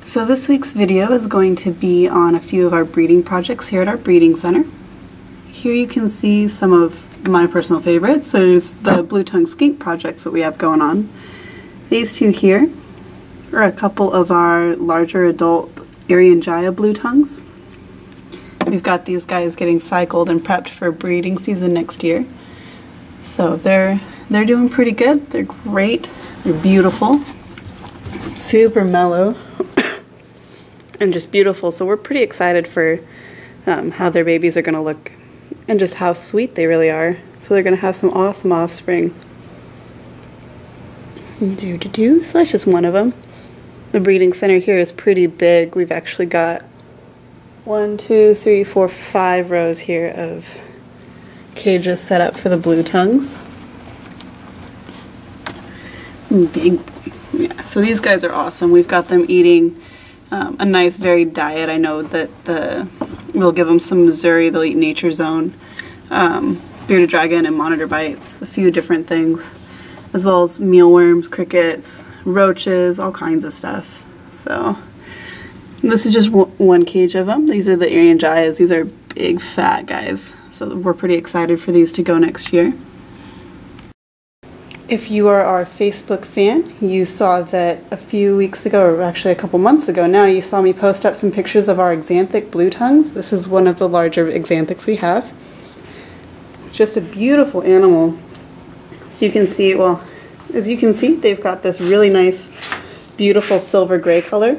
So this week's video is going to be on a few of our breeding projects here at our breeding center. Here you can see some of my personal favorites. There's the blue-tongue skink projects that we have going on. These two here are a couple of our larger adult Ariangaya blue tongues. We've got these guys getting cycled and prepped for breeding season next year. So they're doing pretty good. They're great. They're beautiful. Super mellow. And just beautiful. So we're pretty excited for how their babies are going to look and just how sweet they really are. So they're going to have some awesome offspring. So that's just one of them. The breeding center here is pretty big. We've actually got 5 rows here of cages set up for the blue tongues. Big, yeah. So these guys are awesome. We've got them eating a nice varied diet. I know that we'll give them some Missouri. They'll eat Nature Zone, bearded dragon, and monitor bites. A few different things, as well as mealworms, crickets, roaches, all kinds of stuff. So this is just one cage of them. These are the Ariangayas. These are big fat guys. So we're pretty excited for these to go next year. If you are our Facebook fan, you saw that a few weeks ago, or actually a couple months ago now, you saw me post up some pictures of our Xanthic blue tongues. This is one of the larger Xanthics we have. Just a beautiful animal. So you can see, well, as you can see, they've got this really nice, beautiful silver gray color,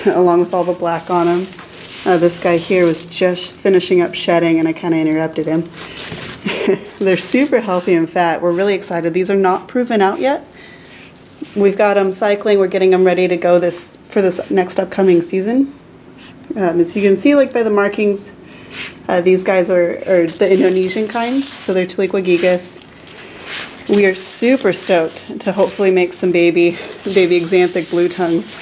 along with all the black on them. This guy here was just finishing up shedding and I kind of interrupted him. They're super healthy and fat. We're really excited. These are not proven out yet. We've got them cycling. We're getting them ready to go for this next upcoming season. As you can see, like by the markings, these guys are the Indonesian kind, so they're Tiliqua gigas. We are super stoked to hopefully make some baby Xanthic blue tongues.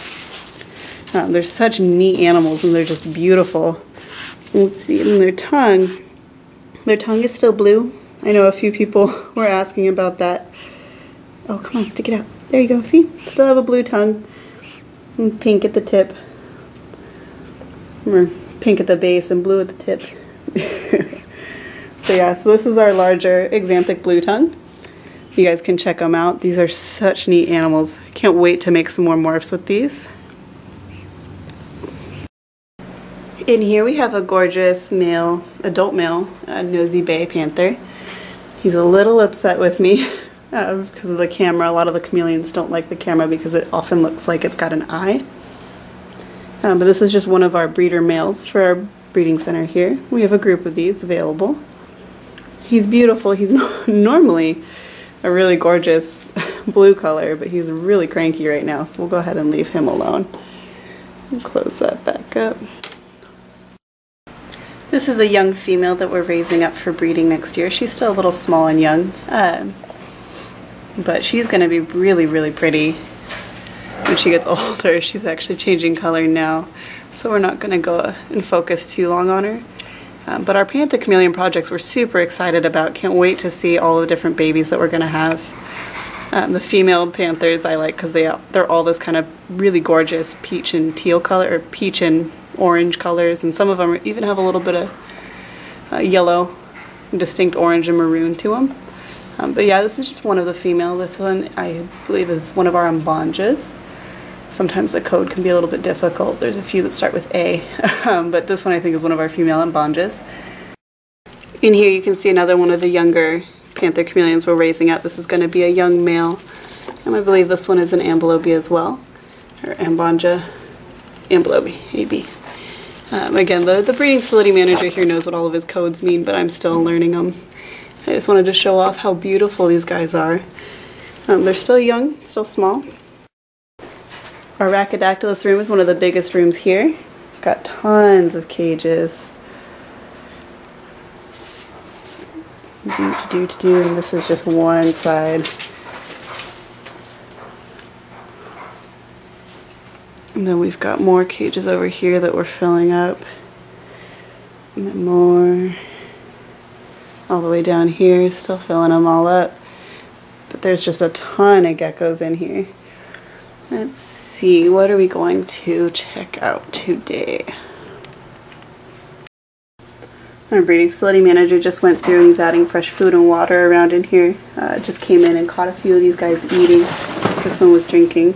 They're such neat animals and they're just beautiful. Let's see, and their tongue is still blue. I know a few people were asking about that. Oh, come on, stick it out. There you go, see? Still have a blue tongue. And pink at the tip. Or pink at the base and blue at the tip. So yeah, so this is our larger Xanthic blue tongue. You guys can check them out. These are such neat animals. I can't wait to make some more morphs with these. In here we have a gorgeous male, adult male, nosy bay panther. He's a little upset with me because of the camera. A lot of the chameleons don't like the camera because it often looks like it's got an eye. But this is just one of our breeder males for our breeding center here. We have a group of these available. He's beautiful. He's normally a really gorgeous blue color, but he's really cranky right now, so we'll go ahead and leave him alone. And close that back up. This is a young female that we're raising up for breeding next year. She's still a little small and young, but she's going to be really, really pretty when she gets older. She's actually changing color now, so we're not going to go and focus too long on her. But our Panther Chameleon projects we're super excited about. Can't wait to see all the different babies that we're going to have. The female panthers I like because they're all this kind of really gorgeous peach and teal color, or peach and orange colors, and some of them even have a little bit of yellow, distinct orange and maroon to them. But yeah, this is just one of the female. This one I believe is one of our Ambanjas. Sometimes the code can be a little bit difficult. There's a few that start with A, but this one I think is one of our female Ambanjas. In here you can see another one of the younger Panther Chameleons we're raising up. This is going to be a young male, and I believe this one is an Amblobe as well, or Ambanja, Amblobe, AB. Again, the breeding facility manager here knows what all of his codes mean, but I'm still learning them. I just wanted to show off how beautiful these guys are. They're still young, still small. Our Rhacodactylus room is one of the biggest rooms here. We've got tons of cages. And this is just one side. And then we've got more cages over here that we're filling up. And then more. All the way down here, still filling them all up. But there's just a ton of geckos in here. Let's see, what are we going to check out today? Our breeding facility manager just went through and he's adding fresh food and water around in here. Just came in and caught a few of these guys eating. This one was drinking.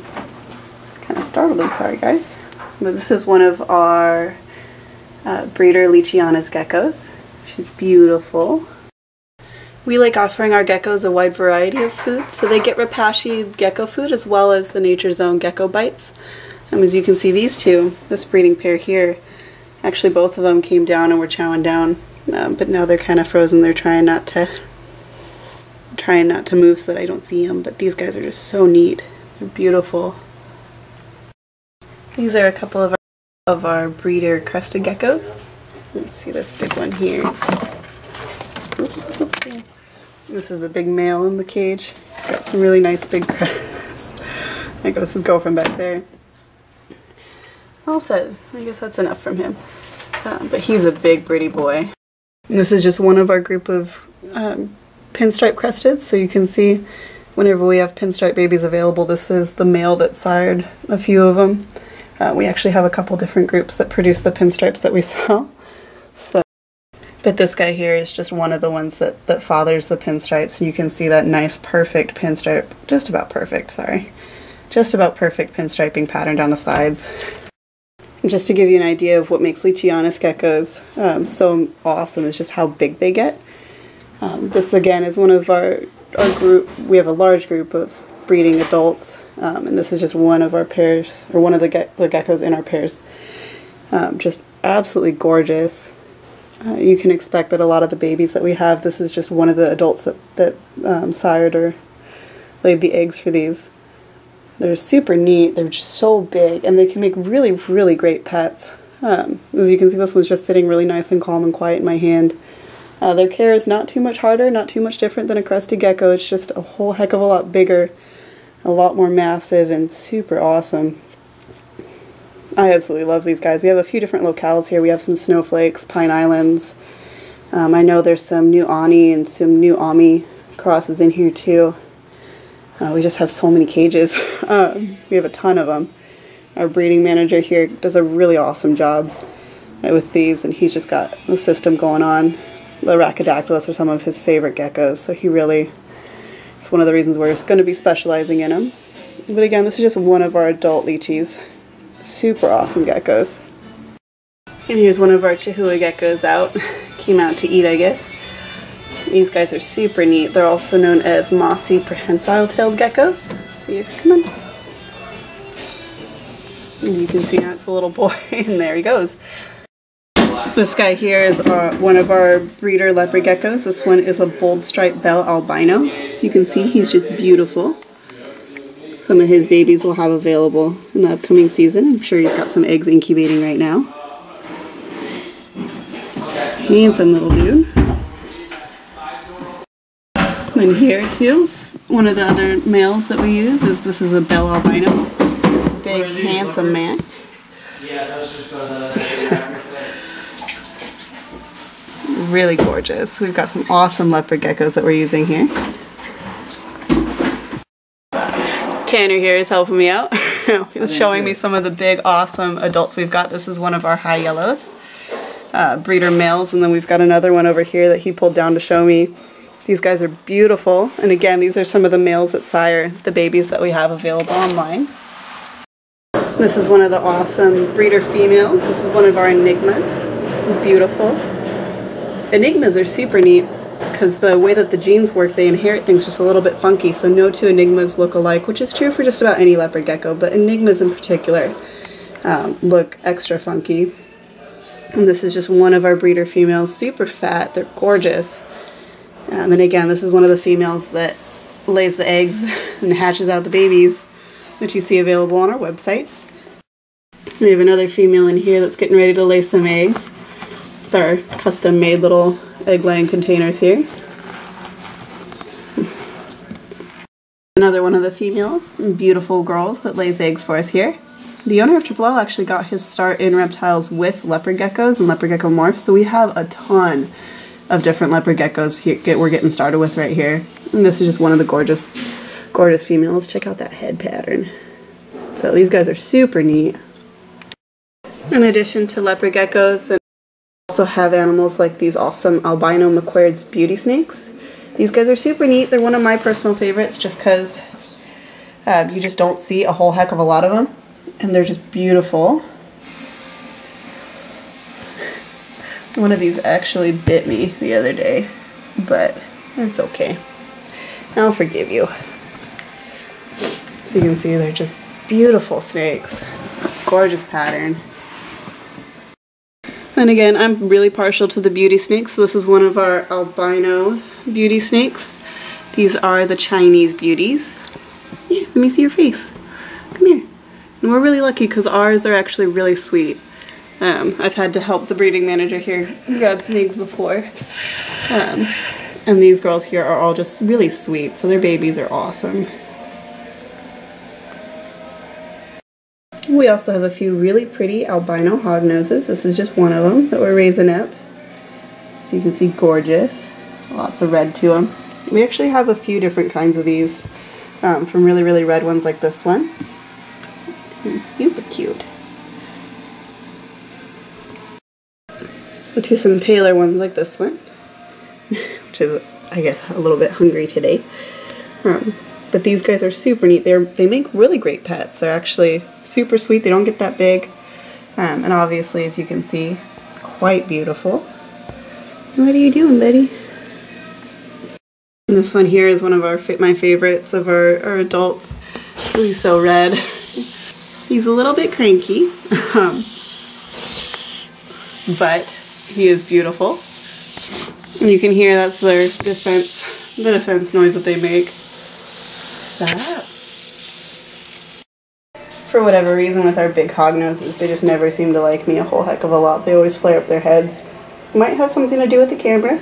Kind of startled him, sorry guys. But this is one of our breeder Leopard geckos. She's beautiful. We like offering our geckos a wide variety of foods, so they get Repashy gecko food as well as the Nature's Own gecko bites. As you can see, these two, this breeding pair here, actually both of them came down and were chowing down, but now they're kind of frozen. They're trying not to move so that I don't see them, but these guys are just so neat. They're beautiful. These are a couple of our breeder Crested geckos. Let's see this big one here. Oopsie. This is the big male in the cage. He's got some really nice big crests. There goes his girlfriend back there. All set. I guess that's enough from him. But he's a big, pretty boy. And this is just one of our group of pinstripe crested. So you can see whenever we have pinstripe babies available, this is the male that sired a few of them. We actually have a couple different groups that produce the pinstripes that we sell. But this guy here is just one of the ones that fathers the pinstripes. And you can see that nice, perfect pinstripe, just about perfect, sorry. Just about perfect pinstriping pattern down the sides. And just to give you an idea of what makes Leopard geckos so awesome is just how big they get. This again is one of our group. We have a large group of breeding adults, and this is just one of our pairs, or one of the geckos in our pairs. Just absolutely gorgeous. You can expect that a lot of the babies that we have, this is just one of the adults that sired or laid the eggs for these. They're super neat. They're just so big, and they can make really, really great pets. As you can see, this one's just sitting really nice and calm and quiet in my hand. Their care is not too much harder, not too much different than a crested gecko. It's just a whole heck of a lot bigger, a lot more massive, and super awesome. I absolutely love these guys. We have a few different locales here. We have some snowflakes, Pine Islands. I know there's some new Ani and some new Ami crosses in here too. We just have so many cages. We have a ton of them. Our breeding manager here does a really awesome job with these, and he's just got the system going on. The Rhacodactylus are some of his favorite geckos, so it's one of the reasons we're going to be specializing in them. But again, this is just one of our adult leechies. Super awesome geckos. And here's one of our Chihuahua geckos out. Came out to eat, I guess. These guys are super neat. They're also known as mossy prehensile-tailed geckos. See if, come on. And you can see that's a little boy, and there he goes. This guy here is one of our breeder leopard geckos. This one is a bold striped bell albino. So you can see he's just beautiful. Some of his babies we'll have available in the upcoming season. I'm sure he's got some eggs incubating right now. Handsome little dude. And here too, one of the other males that we use is this is a bell albino. Big, handsome man. Really gorgeous. We've got some awesome leopard geckos that we're using here. Tanner here is helping me out. He's showing me some of the big, awesome adults we've got. This is one of our high yellows, breeder males, and then we've got another one over here that he pulled down to show me. These guys are beautiful, and again, these are some of the males that sire the babies that we have available online. This is one of the awesome breeder females. This is one of our enigmas. Beautiful. Enigmas are super neat because the way that the genes work, they inherit things just a little bit funky, so no two enigmas look alike, which is true for just about any leopard gecko, but enigmas in particular look extra funky. And this is just one of our breeder females, super fat, they're gorgeous. And again, this is one of the females that lays the eggs and hatches out the babies that you see available on our website. We have another female in here that's getting ready to lay some eggs. With our custom made little egg laying containers here. Another one of the females, beautiful girls that lays eggs for us here. The owner of Triple L actually got his start in reptiles with leopard geckos and leopard gecko morphs, so we have a ton of different leopard geckos here we're getting started with right here. And this is just one of the gorgeous, gorgeous females. Check out that head pattern. It's So these guys are super neat. In addition to leopard geckos, and also have animals like these awesome albino Mccoys beauty snakes. These guys are super neat. They're one of my personal favorites just because you just don't see a whole heck of a lot of them. And they're just beautiful. One of these actually bit me the other day, but it's okay. I'll forgive you. So you can see they're just beautiful snakes. Gorgeous pattern. And again, I'm really partial to the beauty snakes. So this is one of our albino beauty snakes. These are the Chinese beauties. Yes, let me see your face. Come here. And we're really lucky because ours are actually really sweet. I've had to help the breeding manager here grab some eggs before. And these girls here are all just really sweet, so their babies are awesome. We also have a few really pretty albino hog noses. This is just one of them that we're raising up. So you can see, gorgeous. Lots of red to them. We actually have a few different kinds of these, from really, really red ones like this one. Super cute. To some paler ones like this one, which is, I guess, a little bit hungry today. But these guys are super neat. They make really great pets. They're actually super sweet. They don't get that big. And obviously, as you can see, quite beautiful. What are you doing, buddy? And this one here is one of my favorites of our adults. He's so red. He's a little bit cranky, but he is beautiful. And you can hear that's their the defense noise that they make. Stop. For whatever reason with our big hog noses, they just never seem to like me a whole heck of a lot. They always flare up their heads. Might have something to do with the camera.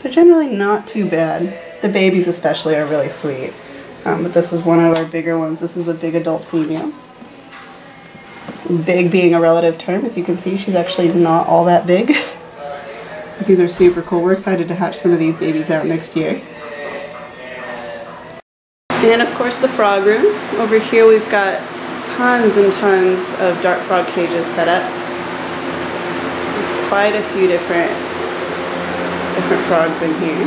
They're generally not too bad. The babies especially are really sweet. But this is one of our bigger ones. This is a big adult female. Big being a relative term, as you can see, she's actually not all that big. But these are super cool. We're excited to hatch some of these babies out next year. And of course the frog room. Over here we've got tons and tons of dart frog cages set up. Quite a few different frogs in here.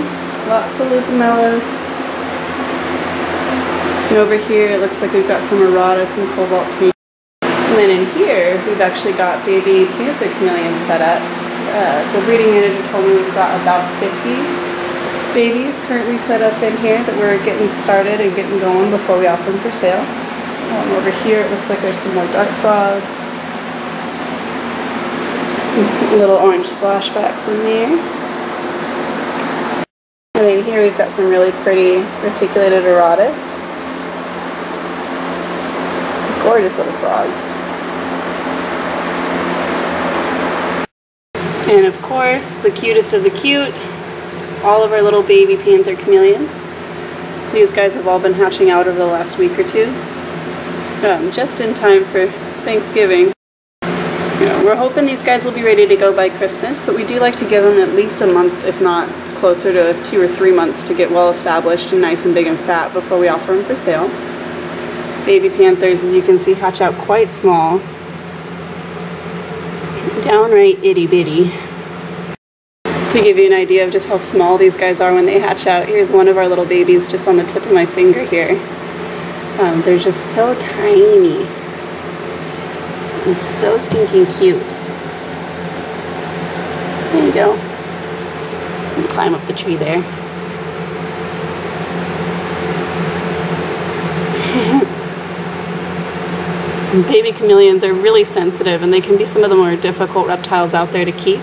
Lots of lupamellas. And over here it looks like we've got some errata, some cobalt tea. And then in here we've actually got baby Panther Chameleons set up. The breeding manager told me we've got about 50 babies currently set up in here that we're getting started and getting going before we offer them for sale. Over here it looks like there's some more dart frogs. Little orange splashbacks in there. And then here we've got some really pretty reticulated erratas. Gorgeous little frogs. And of course, the cutest of the cute, all of our little baby Panther Chameleons. These guys have all been hatching out over the last week or two, just in time for Thanksgiving. You know, we're hoping these guys will be ready to go by Christmas, but we do like to give them at least a month, if not closer to 2 or 3 months, to get well established and nice and big and fat before we offer them for sale. Baby Panthers, as you can see, hatch out quite small. Downright itty bitty. To give you an idea of just how small these guys are when they hatch out, here's one of our little babies just on the tip of my finger here. They're just so tiny and so stinking cute. There you go. And climb up the tree there. Baby chameleons are really sensitive, and they can be some of the more difficult reptiles out there to keep.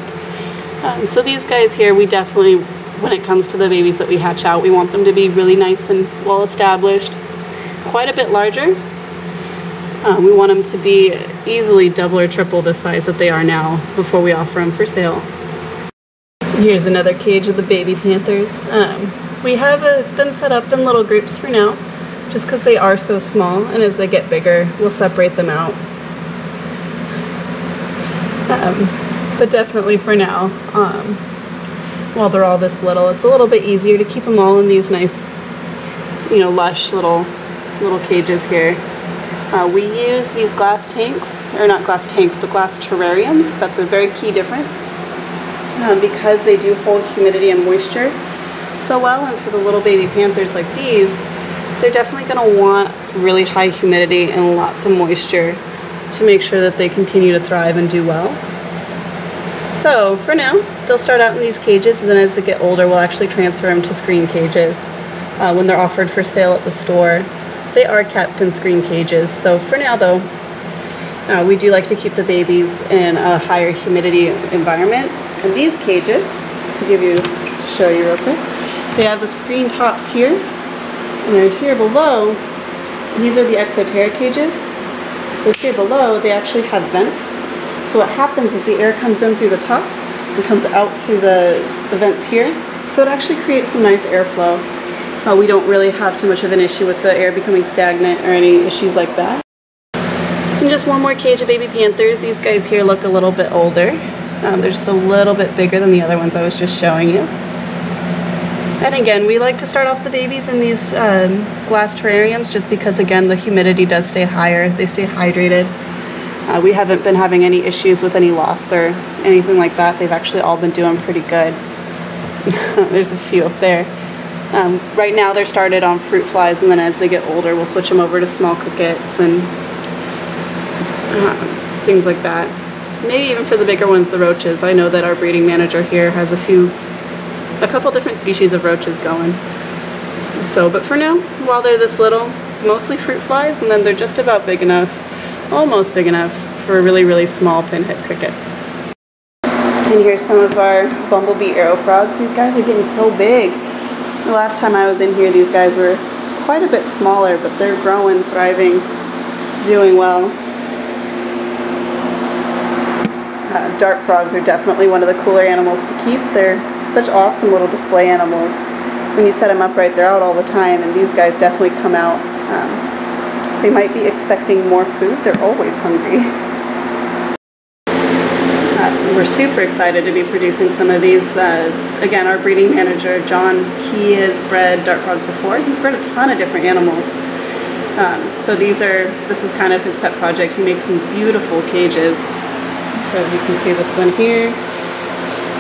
So these guys here, we definitely, when it comes to the babies that we hatch out, we want them to be really nice and well established, quite a bit larger. We want them to be easily double or triple the size that they are now before we offer them for sale. Here's another cage of the baby panthers. We have them set up in little groups for now, just because they are so small, and as they get bigger, we'll separate them out. But definitely for now, while they're all this little, it's a little bit easier to keep them all in these nice, lush little little cages here. We use these glass tanks, or not glass tanks, but glass terrariums. That's a very key difference because they do hold humidity and moisture so well, and for the little baby panthers like these, they're definitely going to want really high humidity and lots of moisture to make sure that they continue to thrive and do well. So for now, they'll start out in these cages, and then as they get older, we'll actually transfer them to screen cages. When they're offered for sale at the store, they are kept in screen cages. So for now though, we do like to keep the babies in a higher humidity environment. And these cages, to show you real quick, they have the screen tops here, and then here below, these are the Exoteric Cages. So here below, they actually have vents. So what happens is the air comes in through the top and comes out through the vents here. So it actually creates some nice airflow. We don't really have too much of an issue with the air becoming stagnant or any issues like that. And just one more cage of baby panthers. These guys here look a little bit older. They're just a little bit bigger than the other ones I was just showing you. And again, we like to start off the babies in these glass terrariums just because, again, the humidity does stay higher. They stay hydrated. We haven't been having any issues with any loss or anything like that. They've actually all been doing pretty good. There's a few up there. Right now they're started on fruit flies, and then as they get older we'll switch them over to small crickets and things like that. Maybe even for the bigger ones, the roaches. I know that our breeding manager here has a couple different species of roaches going. So, but for now, while they're this little, it's mostly fruit flies, and then they're just about big enough, almost big enough, for really, really small pinhead crickets. And here's some of our Bumblebee arrow frogs. These guys are getting so big. The last time I was in here, these guys were quite a bit smaller, but they're growing, thriving, doing well. Dart frogs are definitely one of the cooler animals to keep. They're such awesome little display animals. When you set them up right, they're out all the time, and these guys definitely come out. They might be expecting more food. They're always hungry. We're super excited to be producing some of these. Again, our breeding manager, John, he has bred dart frogs before. He's bred a ton of different animals. So this is kind of his pet project. He makes some beautiful cages. So as you can see, this one here,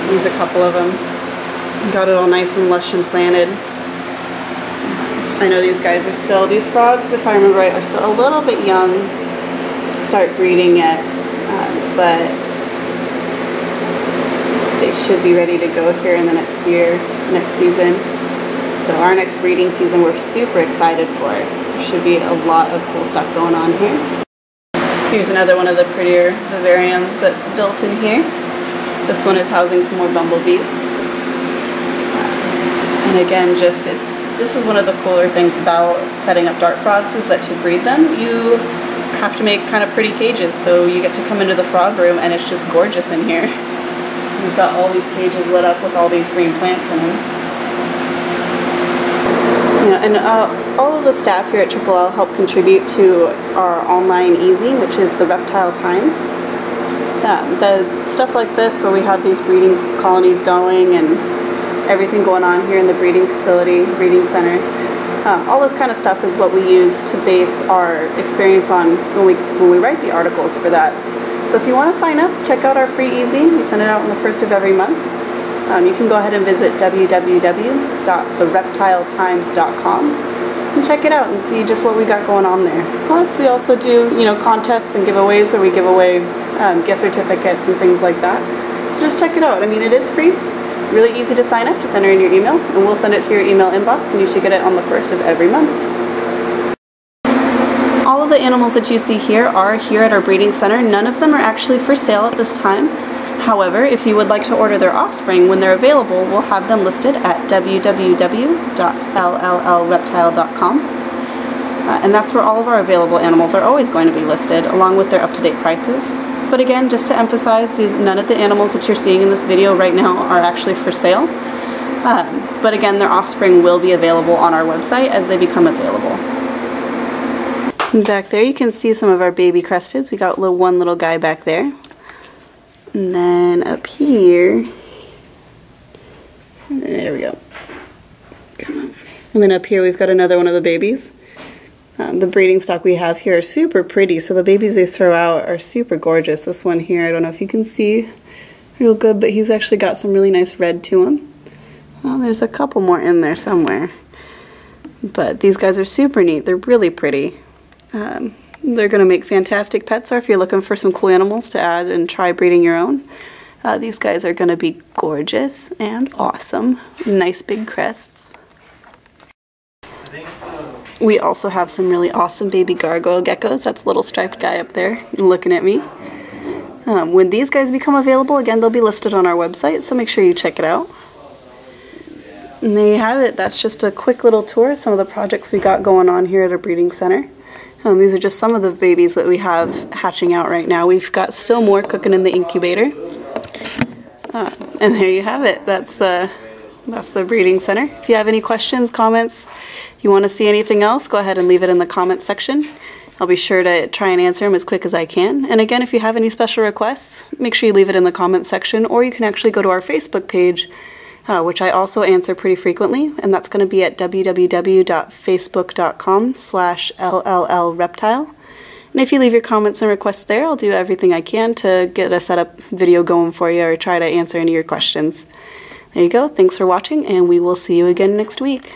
there's a couple of them. Got it all nice and lush and planted. I know these frogs, if I remember right, are still a little bit young to start breeding yet, but they should be ready to go here in the next season. So our next breeding season, we're super excited for it. There should be a lot of cool stuff going on here. Here's another one of the prettier vivariums that's built in here. This one is housing some more bumblebees. And again, this is one of the cooler things about setting up dart frogs, is that to breed them, you have to make kind of pretty cages. So you get to come into the frog room and it's just gorgeous in here. We've got all these cages lit up with all these green plants in them. And all of the staff here at LLL help contribute to our online e-zine, which is the Reptile Times. The stuff like this, where we have these breeding colonies going and everything going on here in the breeding facility, breeding center, all this kind of stuff is what we use to base our experience on when we write the articles for that. So if you want to sign up, check out our free e-zine. We send it out on the first of every month. You can go ahead and visit www.thereptiletimes.com and check it out and see just what we got going on there. Plus, we also do, contests and giveaways where we give away gift certificates and things like that. So just check it out. I mean, it is free, really easy to sign up. Just enter in your email, and we'll send it to your email inbox, and you should get it on the first of every month. All of the animals that you see here are here at our breeding center. None of them are actually for sale at this time. However, if you would like to order their offspring when they're available, we'll have them listed at www.LLLReptile.com. And that's where all of our available animals are always going to be listed, along with their up-to-date prices. But again, just to emphasize, none of the animals that you're seeing in this video right now are actually for sale. But again, their offspring will be available on our website as they become available. Back there you can see some of our baby Cresteds. We got one little guy back there. And then up here, there we go. Come on. And then up here we've got another one of the babies. The breeding stock we have here are super pretty, so the babies they throw out are super gorgeous. This one here, I don't know if you can see real good, but he's actually got some really nice red to him. There's a couple more in there somewhere. But these guys are super neat. They're really pretty. They're going to make fantastic pets, or if you're looking for some cool animals to add and try breeding your own, these guys are going to be gorgeous and awesome. Nice big crests. We also have some really awesome baby Gargoyle Geckos. That's a little striped guy up there looking at me. When these guys become available, again, they'll be listed on our website, so make sure you check it out. And there you have it. That's just a quick little tour of some of the projects we got going on here at our breeding center. These are just some of the babies that we have hatching out right now. We've got still more cooking in the incubator. And there you have it. That's the breeding center. If you have any questions, comments, you want to see anything else, go ahead and leave it in the comments section. I'll be sure to try and answer them as quick as I can. And again, if you have any special requests, make sure you leave it in the comments section, or you can actually go to our Facebook page, which I also answer pretty frequently, and that's going to be at www.facebook.com/LLLReptile. And if you leave your comments and requests there, I'll do everything I can to get a setup video going for you or try to answer any of your questions. There you go. Thanks for watching, and we will see you again next week.